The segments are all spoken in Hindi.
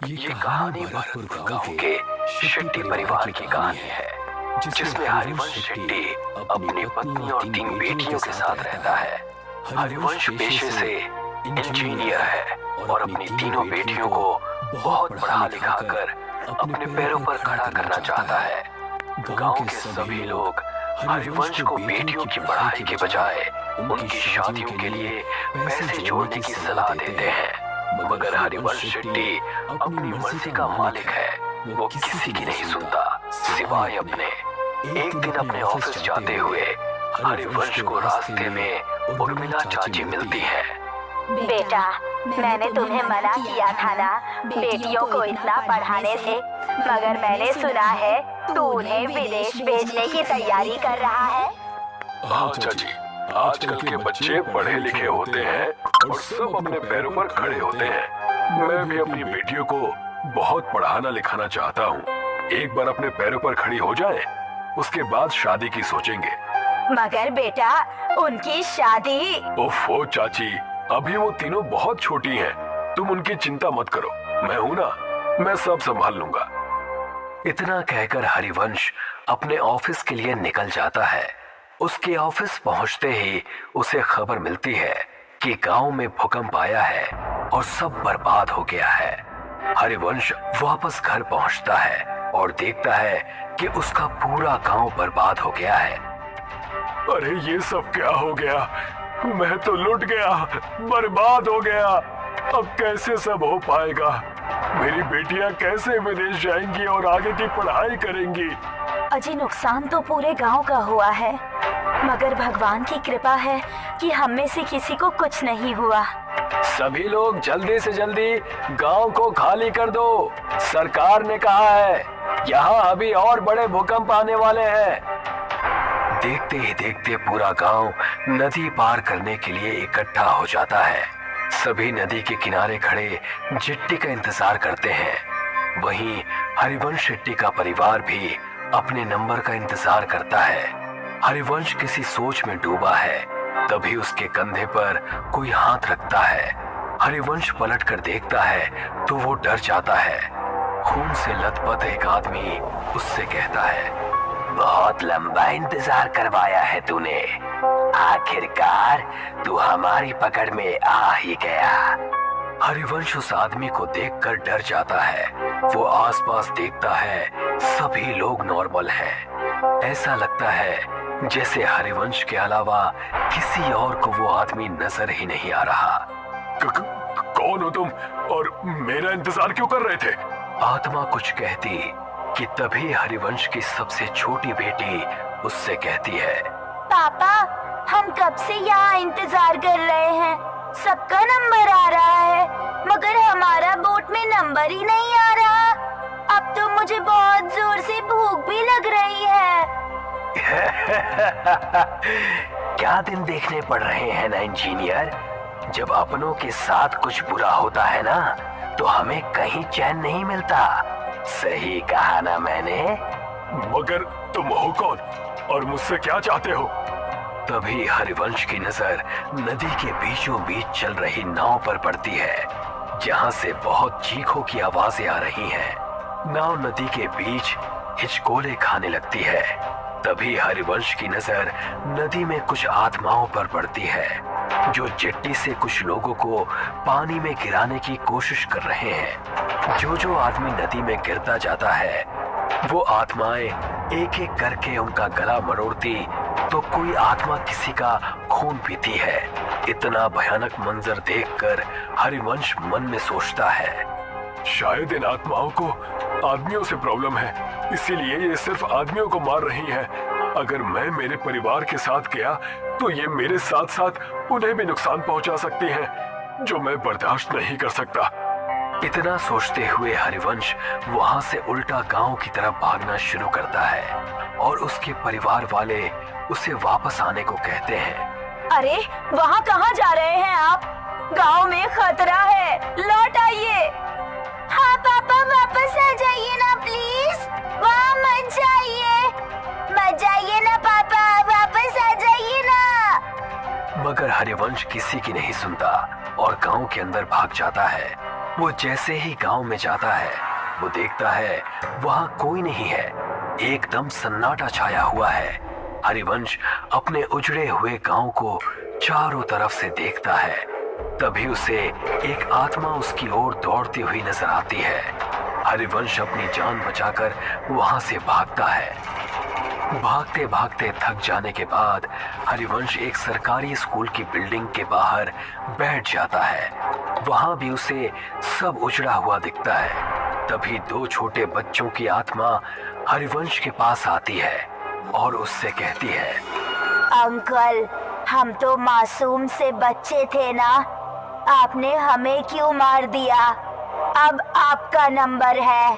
ये कहानी भरतपुर गांव के शेट्टी परिवार की कहानी है, जिसमें हरिवंश शेट्टी अपनी पत्नी और 3 बेटियों के साथ रहता है। हरिवंश पेशे से इंजीनियर है और अपनी तीनों बेटियों को बहुत पढ़ा लिखा कर अपने पैरों पर खड़ा करना चाहता है। गांव के सभी लोग हरिवंश को बेटियों की पढ़ाई के बजाय उनकी शादियों के लिए पैसे जोड़ने की सलाह देते हैं, मगर हरिवंश शेट्टी अपनी मर्जी का मालिक है। वो किसी की नहीं सुनता सिवाय अपने। एक दिन अपने ऑफिस जाते हुए हरिवंश को रास्ते में उर्मिला चाची मिलती है। बेटा, मैंने तुम्हें मना किया था ना बेटियों को इतना पढ़ाने से, मगर मैंने सुना है तू उन्हें विदेश भेजने की तैयारी कर रहा है। हाँ चाची, आजकल के बच्चे पढ़े लिखे होते हैं और सब अपने पैरों पर खड़े होते हैं। मैं भी अपनी बेटियों को बहुत पढ़ाना लिखाना चाहता हूँ। एक बार अपने पैरों पर खड़ी हो जाए, उसके बाद शादी की सोचेंगे। मगर बेटा, उनकी शादी। ओफो चाची, अभी वो तीनों बहुत छोटी हैं। तुम उनकी चिंता मत करो, मैं हूँ ना, मैं सब संभाल लूंगा। इतना कहकर हरिवंश अपने ऑफिस के लिए निकल जाता है। उसके ऑफिस पहुंचते ही उसे खबर मिलती है कि गांव में भूकंप आया है और सब बर्बाद हो गया है। हरिवंश वापस घर पहुंचता है और देखता है कि उसका पूरा गांव बर्बाद हो गया है। अरे ये सब क्या हो गया? मैं तो लुट गया, बर्बाद हो गया। अब कैसे सब हो पाएगा? मेरी बेटियां कैसे विदेश जाएंगी और आगे की पढ़ाई करेंगी? अजी, नुकसान तो पूरे गांव का हुआ है, मगर भगवान की कृपा है कि हम में से किसी को कुछ नहीं हुआ। सभी लोग जल्दी से जल्दी गांव को खाली कर दो। सरकार ने कहा है यहाँ अभी और बड़े भूकंप आने वाले हैं। देखते ही देखते पूरा गांव नदी पार करने के लिए इकट्ठा हो जाता है। सभी नदी के किनारे खड़े चिट्ठी का इंतजार करते हैं। वहीं हरिवंश शेट्टी का परिवार भी अपने नंबर का इंतजार करता है। हरिवंश किसी सोच में डूबा है, तभी उसके कंधे पर कोई हाथ रखता है। हरिवंश पलट कर देखता है तो वो डर जाता है। खून से लथपथ एक आदमी उससे कहता है, बहुत लंबा इंतजार करवाया है तूने, आखिरकार तू हमारी पकड़ में आ ही गया। हरिवंश उस आदमी को देखकर डर जाता है। वो आसपास देखता है, सभी लोग नॉर्मल हैं। ऐसा लगता है जैसे हरिवंश के अलावा किसी और को वो आदमी नजर ही नहीं आ रहा। कौन हो तुम और मेरा इंतजार क्यों कर रहे थे? आत्मा कुछ कहती कि तभी हरिवंश की सबसे छोटी बेटी उससे कहती है, पापा, हम कब से यहाँ इंतजार कर रहे हैं। सबका नंबर आ रहा है, मगर हमारा बोट में नंबर ही नहीं आ रहा। अब तो मुझे बहुत जोर से भूख भी लग रही है। क्या दिन देखने पड़ रहे हैं ना इंजीनियर। जब अपनों के साथ कुछ बुरा होता है ना, तो हमें कहीं चैन नहीं मिलता। सही कहा ना मैंने? मगर तुम हो कौन और मुझसे क्या चाहते हो? तभी हरिवंश की नजर नदी के बीचों बीच चल रही नाव पर पड़ती है, जहां से बहुत चीखों की आवाजें आ रही हैं। नाव नदी के बीच हिचकोले खाने लगती है। तभी हरिवंश की नजर नदी में कुछ आत्माओं पर पड़ती है, जो जेट्टी से कुछ लोगों को पानी में गिराने की कोशिश कर रहे हैं। जो आदमी नदी में गिरता जाता है, वो आत्माएं एक एक करके उनका गला मरोड़ती, तो कोई आत्मा किसी का खून पीती है। इतना भयानक मंजर देखकर हरिवंश मन में सोचता है, शायद इन आत्माओं को आदमियों से प्रॉब्लम है, इसीलिए ये सिर्फ आदमियों को मार रही हैं। अगर मैं मेरे परिवार के साथ गया तो ये मेरे साथ साथ उन्हें भी नुकसान पहुंचा सकती हैं, जो मैं बर्दाश्त नहीं कर सकता। इतना सोचते हुए हरिवंश वहां से उल्टा गांव की तरफ भागना शुरू करता है और उसके परिवार वाले उसे वापस आने को कहते हैं। अरे, वहाँ कहाँ जा रहे हैं आप? गांव में खतरा है, लौट आइए। हाँ पापा, वापस आ जाइए ना प्लीज। वहाँ मत जाइए ना पापा, वापस आ जाइए ना। मगर हरिवंश किसी की नहीं सुनता और गांव के अंदर भाग जाता है। वो जैसे ही गांव में जाता है वो देखता है वहां कोई नहीं है। एकदम सन्नाटा छाया हुआ है। हरिवंश अपने उजड़े हुए गांव को चारों तरफ से देखता है। तभी उसे एक आत्मा उसकी ओर दौड़ती हुई नजर आती है। हरिवंश अपनी जान बचाकर वहां से भागता है। भागते भागते थक जाने के बाद हरिवंश एक सरकारी स्कूल की बिल्डिंग के बाहर बैठ जाता है। वहां भी उसे सब उजड़ा हुआ दिखता है। तभी दो छोटे बच्चों की आत्मा हरिवंश के पास आती है और उससे कहती है, अंकल, हम तो मासूम से बच्चे थे ना, आपने हमें क्यों मार दिया? अब आपका नंबर है।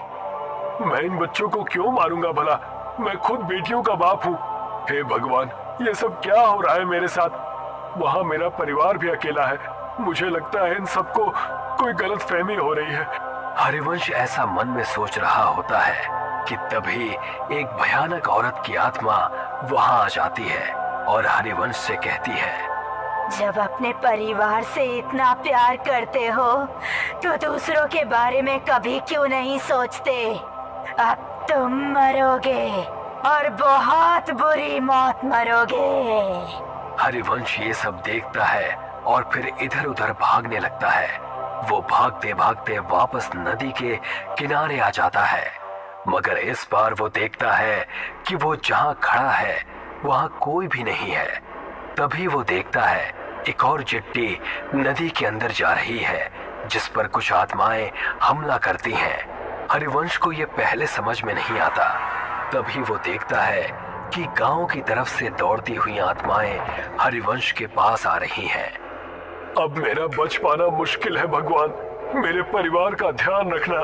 मैं इन बच्चों को क्यों मारूंगा भला? मैं खुद बेटियों का बाप हूँ। हे भगवान, ये सब क्या हो रहा है मेरे साथ? वहाँ मेरा परिवार भी अकेला है। मुझे लगता है इन सबको कोई गलतफहमी हो रही है। हरिवंश ऐसा मन में सोच रहा होता है कि तभी एक भयानक औरत की आत्मा वहां आ जाती है और हरिवंश से कहती है, जब अपने परिवार से इतना प्यार करते हो तो दूसरों के बारे में कभी क्यों नहीं सोचते? अब तुम मरोगे और बहुत बुरी मौत मरोगे। हरिवंश ये सब देखता है और फिर इधर उधर भागने लगता है। वो भागते भागते वापस नदी के किनारे आ जाता है, मगर इस बार वो देखता है कि वो जहाँ खड़ा है वहाँ कोई भी नहीं है। तभी वो देखता है एक और चिट्ठी नदी के अंदर जा रही है जिस पर कुछ आत्माएं हमला करती हैं। हरिवंश को ये पहले समझ में नहीं आता। तभी वो देखता है कि गांव की तरफ से दौड़ती हुई आत्माएं हरिवंश के पास आ रही हैं। अब मेरा बच पाना मुश्किल है भगवान, मेरे परिवार का ध्यान रखना।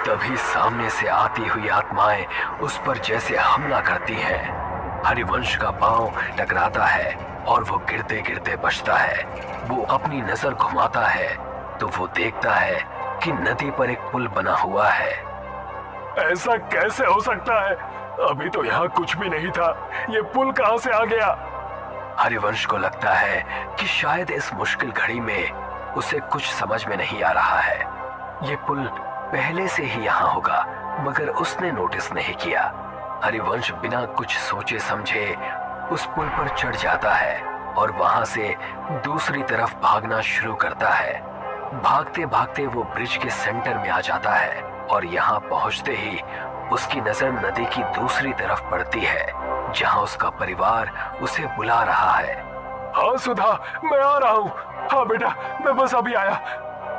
तभी सामने से आती हुई आत्माएं उस पर जैसे हमला करती हैं। हरिवंश का पांव टकराता है और वो गिरते गिरते बचता है। वो अपनी नजर घुमाता है तो वो देखता है कि नदी पर एक पुल बना हुआ है। ऐसा कैसे हो सकता है? अभी तो यहाँ कुछ भी नहीं था, ये पुल कहाँ से आ गया? हरिवंश को लगता है कि शायद इस मुश्किल घड़ी में उसे कुछ समझ में नहीं आ रहा है। ये पुल पहले से ही यहाँ होगा, मगर उसने नोटिस नहीं किया। हरिवंश बिना कुछ सोचे समझे उस पुल पर चढ़ जाता है और वहां से दूसरी तरफ भागना शुरू करता है। भागते भागते वो ब्रिज के सेंटर में आ जाता है और यहाँ पहुंचते ही उसकी नजर नदी की दूसरी तरफ पड़ती है जहाँ उसका परिवार उसे बुला रहा है। हाँ सुधा, मैं आ रहा हूँ। हाँ बेटा, मैं बस अभी आया।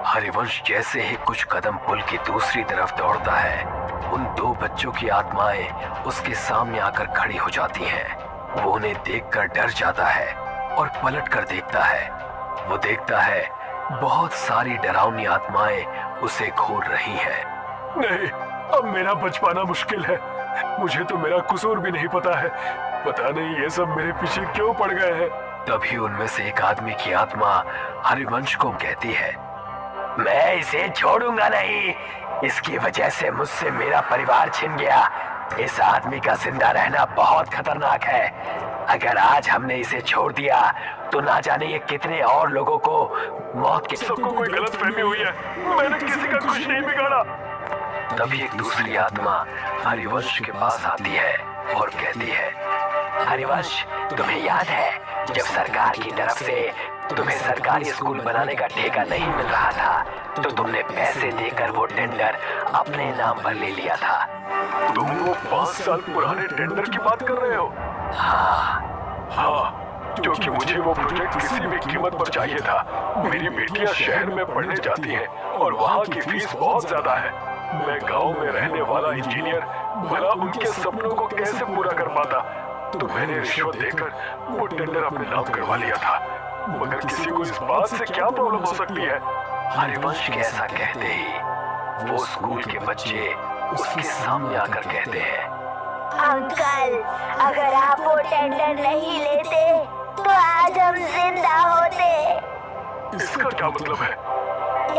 हरिवंश जैसे ही कुछ कदम पुल की दूसरी तरफ दौड़ता है, उन दो बच्चों की आत्माएं उसके सामने आकर खड़ी हो जाती हैं। वो उन्हें देखकर डर जाता है और पलट कर देखता है। वो देखता है बहुत सारी डरावनी आत्माएं उसे घूर रही हैं। नहीं, अब मेरा बच पाना मुश्किल है। मुझे तो मेरा कसूर भी नहीं पता है। पता नहीं ये सब मेरे पीछे क्यों पड़ गए हैं। तभी उनमें से एक आदमी की आत्मा हरिवंश को कहती है, मैं इसे छोड़ूंगा नहीं। इसकी वजह से मुझसे मेरा परिवार छिन गया। इस आदमी का जिंदा रहना बहुत खतरनाक है। अगर आज हमने इसे छोड़ दिया तो ना जाने ये कितने और लोगों को मौत के। सबको कोई गलतफहमी हुई है। मैंने किसी का कुछ नहीं बिगाड़ा। तभी एक दूसरी आत्मा हरिवंश के पास आती है और कहती है, हरिवंश, तुम्हें याद है जब सरकार की तरफ से तुम्हें सरकारी स्कूल बनाने का ठेका नहीं मिल रहा था तो तुमने पैसे देकर वो टेंडर अपने नाम पर ले लिया था। तुम वो 5 साल पुराने टेंडर की बात कर रहे हो? हाँ, क्योंकि मुझे वो प्रोजेक्ट किसी भी कीमत पर चाहिए था। मेरी बेटियां शहर में पढ़ने जाती हैं और वहाँ की फीस बहुत ज्यादा है। मैं गांव में रहने वाला इंजीनियर भला उनके सपनों को कैसे पूरा कर पाता? तो मैंने रिश्वत देकर वो टेंडर अपने नाम करवा लिया था। मगर किसी को इस बात से क्या प्रॉब्लम हो सकती है? हरिवंश के ऐसा कहते ही वो स्कूल के बच्चे उसके सामने आकर कहते हैं, अंकल, अगर आप वो टेंडर नहीं लेते तो आज हम जिंदा होते। इसका क्या मतलब है?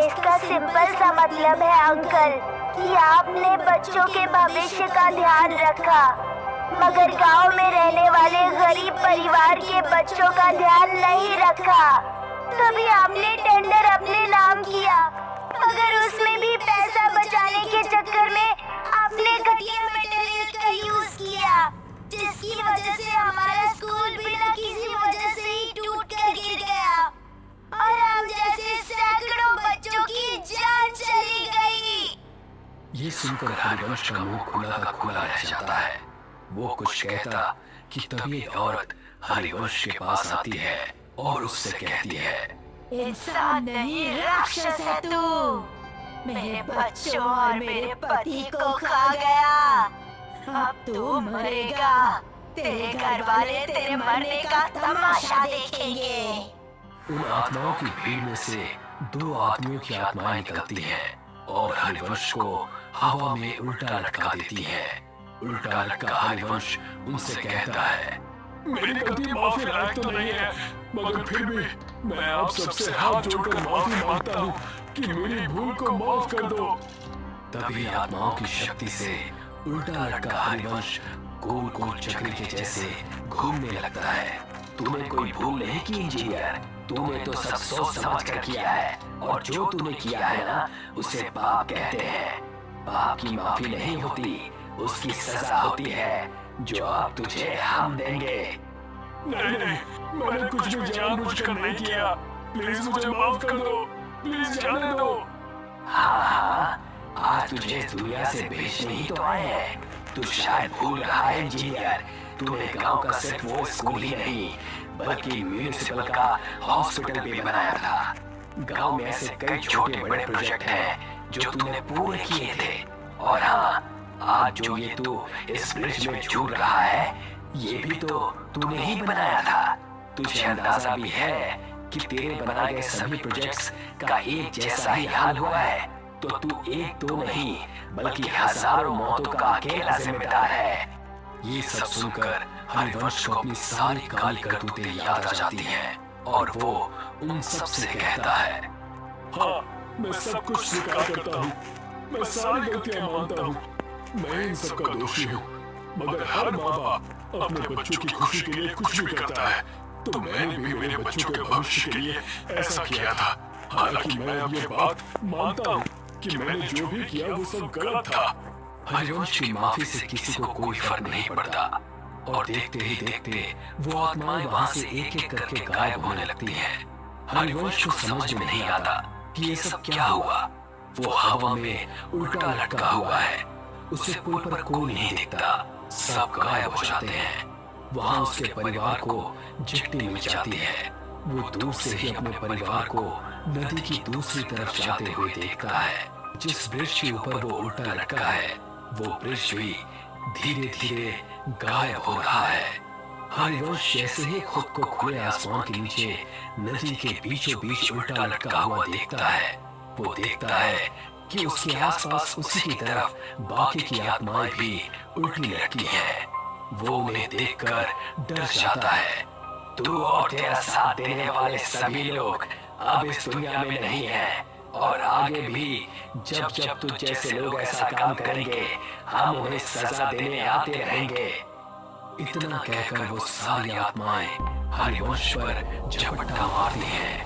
इसका सिंपल सा मतलब है अंकल कि आपने बच्चों के भविष्य का ध्यान रखा, मगर गांव में रहने वाले गरीब परिवार के बच्चों का ध्यान नहीं रखा। कभी आपने टेंडर अपने नाम किया, मगर उसमें भी पैसा बचाने के चक्कर में आपने घटिया मटेरियल का यूज किया, जिसकी वजह से हमारा स्कूल बिना किसी वजह से ही टूट कर गिर गया और हम जैसे सैकड़ों बच्चों की जान चली गई। ये सुनकर हरिवंश का मुंह खुला का खुला रह जाता है। वो कुछ कहता कि तभी औरत हरिवंश के पास आती है और उससे कहती है, इंसान नहीं राक्षस है तू। मेरे बच्चों और मेरे पति को खा गया। अब तू मरेगा। तेरे घर वाले तेरे मरने का तमाशा देखेंगे। उन आत्माओं की भीड़ में से 2 आदमियों की आत्माएं निकलती हैं और हरिवंश को हवा में उल्टा लटका देती हैं। उल्टा लटका हरिवंश उनसे कहता है, मेरी गलती माफी लायक तो नहीं है, मगर फिर भी मैं आप सबसे हाथ जोड़कर माफी मांगता हूँ कि मेरी भूल को माफ कर दो। तभी आत्माओं की शक्ति से उल्टा लटका हरिवंश गोल गोल चक्री के जैसे घूमने लगता है। तूने कोई भूल नहीं की इंजीनियर, तूने तो सब सोच समझ कर किया है और जो तूने किया है ना उसे पाप कहते हैं। पाप की माफी नहीं होती, उसकी सजा होती है जो अब तुझे हम देंगे। नहीं नहीं, मैंने कुछ भी जानबूझकर नहीं किया। प्लीज मुझे माफ कर दो, प्लीज जाने दो। हाँ, आज तुझे इस दुनिया से भेजने ही तो आए हैं। तू शायद भूल रहा है इंजीनियर, तूने गांव का सिर्फ वो स्कूल ही नहीं बल्कि म्यूनिसिपल का हॉस्पिटल भी बनाया था। गांव में ऐसे कई छोटे बड़े प्रोजेक्ट हैं जो तूने पूरे किए थे। और हाँ, आज जो ये तू इस ब्रिज में झूल रहा है, ये भी तो तूने ही बनाया था। तुझे अंदाजा भी है कि तेरे बनाए गए सभी प्रोजेक्ट्स का एक जैसा ही हाल हुआ है। तो तू एक तो नहीं बल्कि हजारों मौतों का अकेला जिम्मेदार है। ये सब सुनकर हरिवंश को अपनी सारी काली करतूतें याद आ जाती हैं और वो उन सब से कहता है, हाँ, मैं सब कुछ स्वीकार करता हूँ, मैं सारी गलतियाँ मानता हूँ, मैं इन सब का दोषी हूँ। मगर हर माँ बाप अपने बच्चों की खुशी के लिए कुछ भी करता है, तो मैंने भी मेरे बच्चों के भविष्य के लिए ऐसा किया था। हालांकि मैं अब ये बात मानता हूँ कि मैंने जो भी किया वो सब गलत था। हरिवंश की माफी से किसी को कोई फर्क नहीं पड़ता और देखते ही देखते वो आत्माएं वहां से एक एक करके गायब होने लगती हैं। हरिवंश को समझ में नहीं आता कि ये सब क्या हुआ। वो हवा में उल्टा लटका हुआ है, उसे पुल पर कोई नहीं दिखता, सब गायब हो जाते हैं। वहां उसके परिवार को चिट्ठी मिल जाती है। वो दूर से ही अपने परिवार को नदी की दूसरी तरफ जाते हुए देखता है। जिस ब्रिज के ऊपर वो उल्टा लटका है, वो ब्रिज भी धीरे धीरे गायब हो रहा है। हरिवंश जैसे ही खुद को खुले आसमान के नीचे नदी के बीचों बीच उल्टा लटका हुआ देखता है, वो देखता है कि उसके आसपास उसी की तरफ बाकी की आत्माएं भी उल्टी लटकी हैं। वो उन्हें देखकर डर जाता है। तू और तेरा साथ देने वाले सभी लोग अब इस दुनिया में नहीं हैं और आगे भी जब जब तुझ जैसे लोग ऐसा काम करेंगे, हम उन्हें सजा देने आते रहेंगे। इतना कहकर वो सारी आत्माएं हरिवंश पर झपट्टा मारती हैं